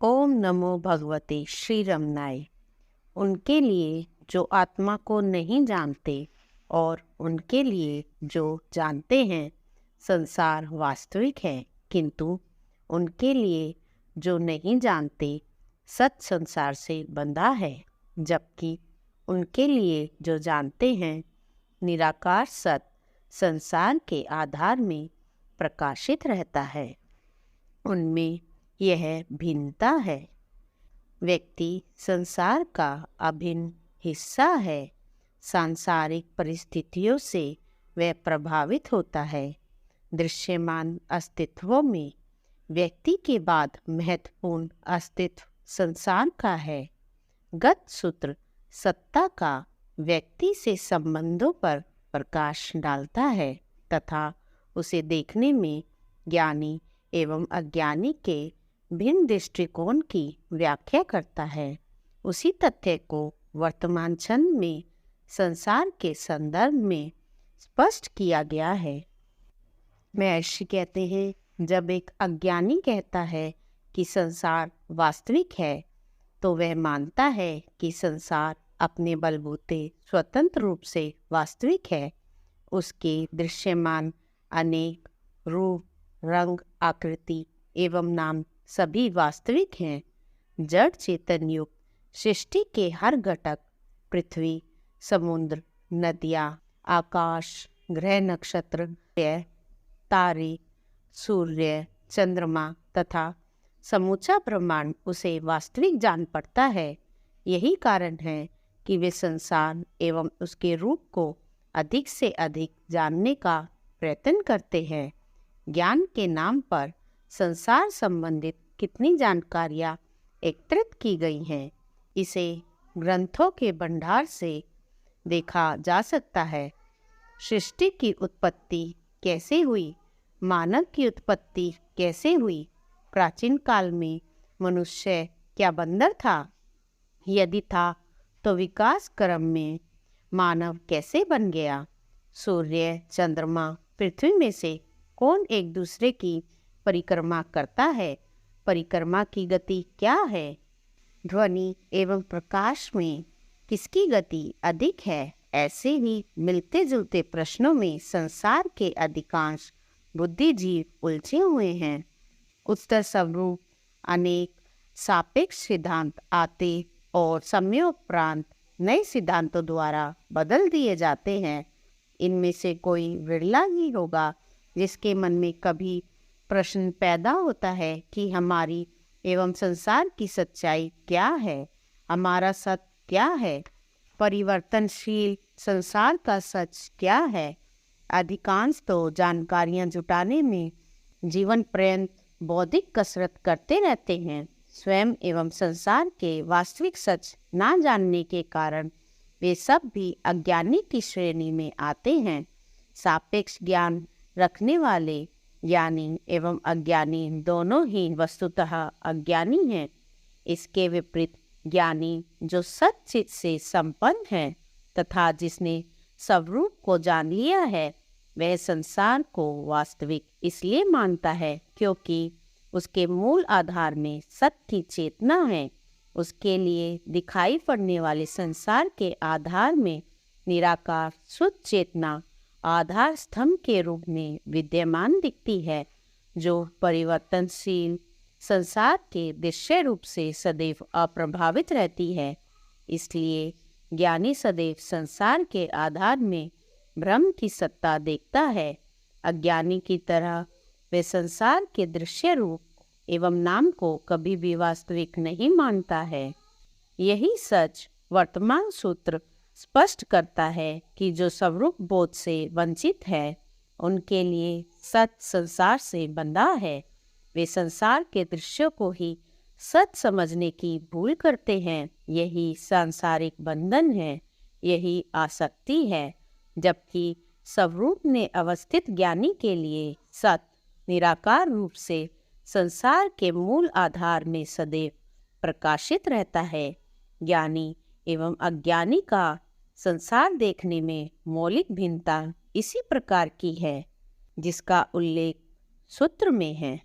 ओम नमो भगवते श्री रमनाय। उनके लिए जो आत्मा को नहीं जानते और उनके लिए जो जानते हैं संसार वास्तविक है, किंतु उनके लिए जो नहीं जानते सत संसार से बंधा है, जबकि उनके लिए जो जानते हैं निराकार सत संसार के आधार में प्रकाशित रहता है। उनमें यह भिन्नता है। व्यक्ति संसार का अभिन्न हिस्सा है। सांसारिक परिस्थितियों से वह प्रभावित होता है। दृश्यमान अस्तित्वों में व्यक्ति के बाद महत्वपूर्ण अस्तित्व संसार का है। गत सूत्र सत्ता का व्यक्ति से संबंधों पर प्रकाश डालता है तथा उसे देखने में ज्ञानी एवं अज्ञानी के भिन्न दृष्टिकोण की व्याख्या करता है। उसी तथ्य को वर्तमान क्षण में संसार के संदर्भ में स्पष्ट किया गया है। महर्षि कहते हैं, जब एक अज्ञानी कहता है कि संसार वास्तविक है, तो वह मानता है कि संसार अपने बलबूते स्वतंत्र रूप से वास्तविक है। उसके दृश्यमान अनेक रूप, रंग, आकृति एवं नाम सभी वास्तविक हैं। जड़ चेतन युक्त सृष्टि के हर घटक, पृथ्वी, समुद्र, नदियाँ, आकाश, ग्रह, नक्षत्र, तारे, सूर्य, चंद्रमा तथा समूचा ब्रह्मांड उसे वास्तविक जान पड़ता है। यही कारण है कि वे संसार एवं उसके रूप को अधिक से अधिक जानने का प्रयत्न करते हैं। ज्ञान के नाम पर संसार संबंधित कितनी जानकारियाँ एकत्रित की गई हैं, इसे ग्रंथों के भंडार से देखा जा सकता है। सृष्टि की उत्पत्ति कैसे हुई, मानव की उत्पत्ति कैसे हुई, प्राचीन काल में मनुष्य क्या बंदर था, यदि था तो विकास क्रम में मानव कैसे बन गया, सूर्य, चंद्रमा, पृथ्वी में से कौन एक दूसरे की परिक्रमा करता है, परिक्रमा की गति क्या है, ध्वनि एवं प्रकाश में किसकी गति अधिक है, ऐसे ही मिलते जुलते प्रश्नों में संसार के अधिकांश बुद्धिजीव उलझे हुए हैं। उत्तर स्वरूप अनेक सापेक्ष सिद्धांत आते और समयोपरांत नए सिद्धांतों द्वारा बदल दिए जाते हैं। इनमें से कोई विरला ही होगा जिसके मन में कभी प्रश्न पैदा होता है कि हमारी एवं संसार की सच्चाई क्या है, हमारा सत्य क्या है, परिवर्तनशील संसार का सच क्या है। अधिकांश तो जानकारियां जुटाने में जीवन पर्यंत बौद्धिक कसरत करते रहते हैं। स्वयं एवं संसार के वास्तविक सच ना जानने के कारण वे सब भी अज्ञानी की श्रेणी में आते हैं। सापेक्ष ज्ञान रखने वाले ज्ञानी एवं अज्ञानी दोनों ही वस्तुतः अज्ञानी हैं। इसके विपरीत ज्ञानी जो सच्चित से संपन्न है तथा जिसने स्वरूप को जान लिया है, वह संसार को वास्तविक इसलिए मानता है क्योंकि उसके मूल आधार में सत्य की चेतना है। उसके लिए दिखाई पड़ने वाले संसार के आधार में निराकार शुद्ध चेतना आधार स्तंभ के रूप में विद्यमान दिखती है, जो परिवर्तनशील संसार के दृश्य रूप से सदैव अप्रभावित रहती है। इसलिए ज्ञानी सदैव संसार के आधार में ब्रह्म की सत्ता देखता है। अज्ञानी की तरह वे संसार के दृश्य रूप एवं नाम को कभी भी वास्तविक नहीं मानता है। यही सच वर्तमान सूत्र स्पष्ट करता है कि जो स्वरूप बोध से वंचित है, उनके लिए सत्य संसार से बंधा है। वे संसार के दृश्यों को ही सच समझने की भूल करते हैं। यही सांसारिक बंधन है, यही आसक्ति है। जबकि स्वरूप ने अवस्थित ज्ञानी के लिए सत्य निराकार रूप से संसार के मूल आधार में सदैव प्रकाशित रहता है। ज्ञानी एवं अज्ञानी का संसार देखने में मौलिक भिन्नता इसी प्रकार की है जिसका उल्लेख सूत्र में है।